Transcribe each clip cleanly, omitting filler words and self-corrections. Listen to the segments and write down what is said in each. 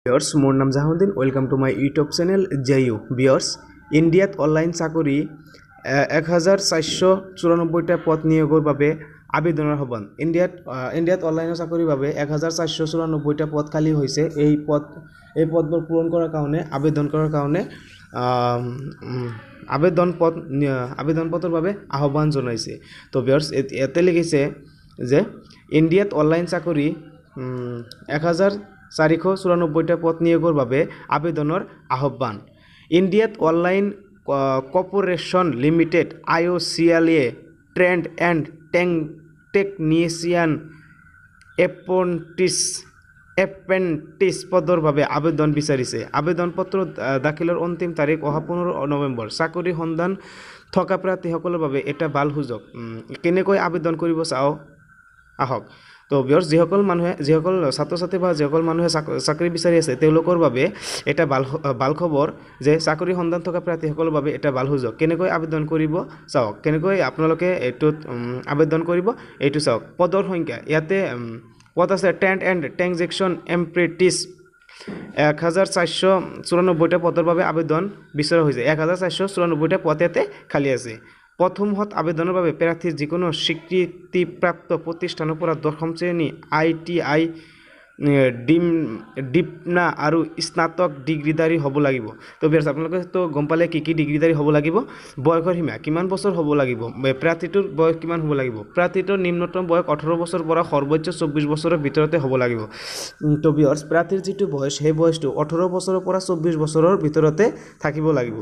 viewers মোর নাম Jahauddin welcome to my YouTube channel জেইউ ভিউয়ার্স ইন্ডিয়াত অনলাইন চাকরি 1494টা পদ নিয়োগৰ বাবে আবেদনৰ আহ্বান ইন্ডিয়াত অনলাইনৰ চাকৰিৰ বাবে 1494টা পদ খালী হৈছে এই পদবোৰ পূৰণ কৰাৰ কাৰণে আবেদন কৰাৰ কাৰণে আবেদন পত্ৰৰ বাবে আহ্বান জনাইছে তো ভিউয়াৰ্স এতে লিখিছে যে ইন্ডিয়াত অনলাইন চাকৰি 1494টা পদ নিয়োগৰ বাবে আবেদনৰ আহ্বান ইন্ডিয়াত অনলাইন corporation limited IOCLA trade and technician apprentice পদৰ বাবে আবেদন বিচাৰিছে আবেদন পত্ৰ দাখিলৰ অন্তিম তাৰিখ অহা 15 নৱেম্বৰ চাকৰি সন্ধান থকা প্ৰাৰ্থীসকলৰ বাবে এটা ভাল সুযোগ কেনেকৈ আবেদন কৰিব চাও আহক তো ভিউয়াৰ্স যিসকল ছাত্ৰ ছাত্ৰী বা যিসকল মানুহে চাকৰি বিচাৰি আছে তেওঁলোকৰ বাবে এটা ভাল খবৰ যে চাকৰি সন্ধান থকা প্ৰাৰ্থীসকলৰ বাবে এটা ভাল সুযোগ কেনেকৈ আবেদন কৰিব চাওক কেনেকৈ আপোনালোকে এইটোত আবেদন কৰিব এইটো চাওক পদৰ সংখ্যা ইয়াতে পদ আছে ট্ৰেণ্ড এণ্ড টেকনিচিয়ান এপ্ৰেণ্টিছ 1494টা পদৰ বাবে আবেদন বিচৰা হৈছে 1494টা পদ ইয়াতে খালী আছে প্ৰথমত আবেদনৰ বাবে প্ৰাৰ্থীৰ যিকোনো স্বীকৃতিপ্ৰাপ্ত প্ৰতিষ্ঠানৰ পৰা 10ম শ্ৰেণী ITI ডিপ্লোমা আৰু স্নাতক ডিগ্ৰীধাৰী হ'ব লাগিব তো ভিউয়াৰ্স আপোনালোকে তো গম পালে কি ডিগ্ৰীধাৰী হ'ব লাগিব বয়সৰ সীমা কিমান বছৰ হ'ব লাগিব প্ৰাৰ্থীটোৰ বয়স কিমান হ'ব লাগিব প্ৰাৰ্থীটোৰ নিম্নতম বয়স 18 বছৰ পৰা সৰ্বোচ্চ 24 বছৰৰ ভিতৰতে হ'ব লাগিব তো ভিউয়াৰ্স প্ৰাৰ্থীৰ যিটো বয়স সেই বয়সটো 18 বছৰৰ পৰা 24 বছৰৰ ভিতৰতে থাকিব লাগিব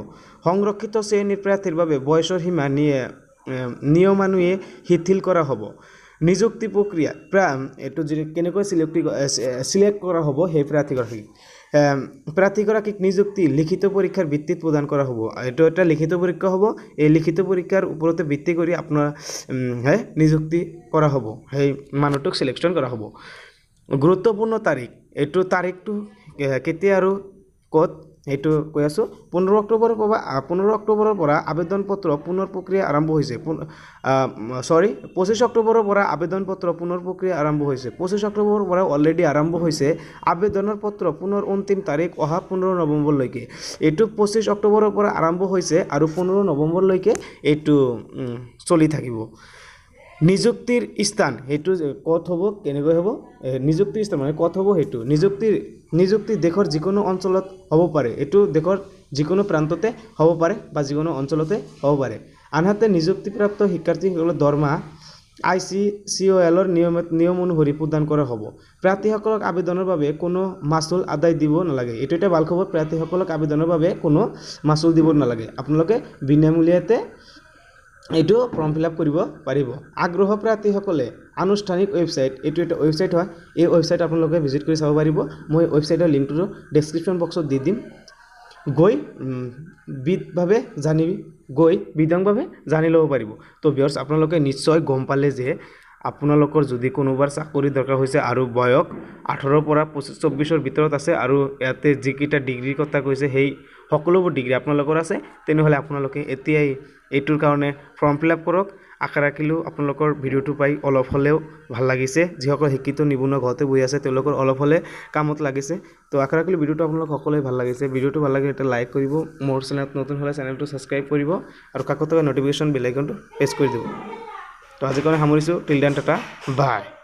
সংৰক্ষিত শ্ৰেণীৰ প্ৰাৰ্থীৰ বাবে বয়সৰ সীমা নিয়মানুয়ে শিথিল কৰা হ'ব নিযুক্তি প্ৰক্ৰিয়া এইটো কেনেকৈ সিলেক্ট কৰা হ'ব সেই প্ৰাৰ্থীগৰাকীক নিযুক্তি লিখিত পৰীক্ষাৰ ভিত্তিত প্ৰদান কৰা হ'ব এইটো এটা লিখিত পৰীক্ষা হ'ব এই লিখিত পৰীক্ষাৰ ওপৰতে ভিত্তি কৰি আপোনাৰ নিযুক্তি কৰা হ'ব সেই মানুহটোক সিলেকশ্যন কৰা হ'ব গুৰুত্বপূৰ্ণ তাৰিখ এইটো তাৰিখটো কেতিয়া আৰু ক'ত এইটো কৈ আছো 15 অক্টোবৰৰ পৰা আবেদন পত্ৰ পুনৰ প্ৰক্ৰিয়া আৰম্ভ হৈছে 25 অক্টোবৰৰ পৰা আবেদন পত্ৰ পুনৰ প্ৰক্ৰিয়া আৰম্ভ হৈছে 25 অক্টোবৰৰ পৰা অলৰেডি আৰম্ভ হৈছে আবেদনৰ পত্ৰ পুনৰ অন্তিম তাৰিখ অহা 15 নৱেম্বৰলৈকে এইটো 25 অক্টোবৰৰ পৰা আৰম্ভ হৈছে আৰু 15 নৱেম্বৰলৈকে এইটো চলি থাকিব নিযুক্তিৰ স্থান হেতু কত হ'ব কেনেকৈ হ'ব নিযুক্তিৰ স্থান মানে কত হ'ব হেতু নিযুক্তি দেশৰ যিকোনো অঞ্চলত হ'ব পাৰে এটো দেশৰ যিকোনো প্ৰান্ততে হ'ব পাৰে বা যিকোনো অঞ্চলতে হ'ব পাৰে আনহাতে নিযুক্তিপ্ৰাপ্ত শিক্ষাৰ্থীসকলৰ দৰমহা ICCOL ৰ নিয়ম অনুসৰি প্ৰদান কৰা হ'ব প্ৰাৰ্থীসকলক আবেদনৰ বাবে কোনো মাচুল আদায় দিব নালাগে এটো এটা ভাল খবৰ প্ৰাৰ্থীসকলক আবেদনৰ বাবে কোনো মাচুল দিব নালাগে আপোনালোকে বিনামূলীয়াতে এইটো ফৰ্ম ফিল আপ কৰিব পাৰিব আগ্ৰহ প্ৰাৰ্থীসকলে আনুষ্ঠানিক ৱেবছাইট এইটো এটা ৱেবছাইট হয় এই ৱেবছাইট আপোনালোকে ভিজিট কৰি চাব পাৰিব মই ৱেবছাইটৰ লিংকটো ডেসক্ৰিপচন বক্সত দি দিম গৈ বিতংভাৱে জানি ল'ব পাৰিব তো ভিউয়াৰ্স আপোনালোকে নিশ্চয় গম পালে যে আপোনালোকৰ যদি কোনোবাৰ চাকৰি দৰকাৰ হৈছে আৰু বয়স 18 পৰা 24 ভিতৰত আছে আৰু ইয়াতে যিকিটা ডিগ্ৰীৰ কথা কৈছে সেই সকলোবোৰ ডিগ্ৰী আপোনালোকৰ আছে তেনেহলে আপোনালোকে এতিয়াই এইটোৰ কাৰণে ফৰ্ম ফিল আপ কৰক আশা ৰাখিলো আপোনালোকৰ ভিডিওটো পাই অলপ হলেও ভাল লাগিছে যিসকল শিক্ষিত নিবনুৱা ঘৰতে বহি আছে তেওঁলোকৰ অলপ হলে কামত লাগিছে তো আশা ৰাখিলো ভিডিওটো আপোনালোক সকলোৱে ভাল লাগিছে ভিডিওটো ভাল লাগিলে এটা লাইক কৰিব মোৰ চেনেলত নতুন হলে চেনেলটো সাবস্ক্ৰাইব কৰিব আৰু কাকত থকা নটিফিকেশন বেল আইকনটো প্ৰেছ কৰি দিব তো আজি কাৰণে সামৰিছো টিল দেন টাটা বাই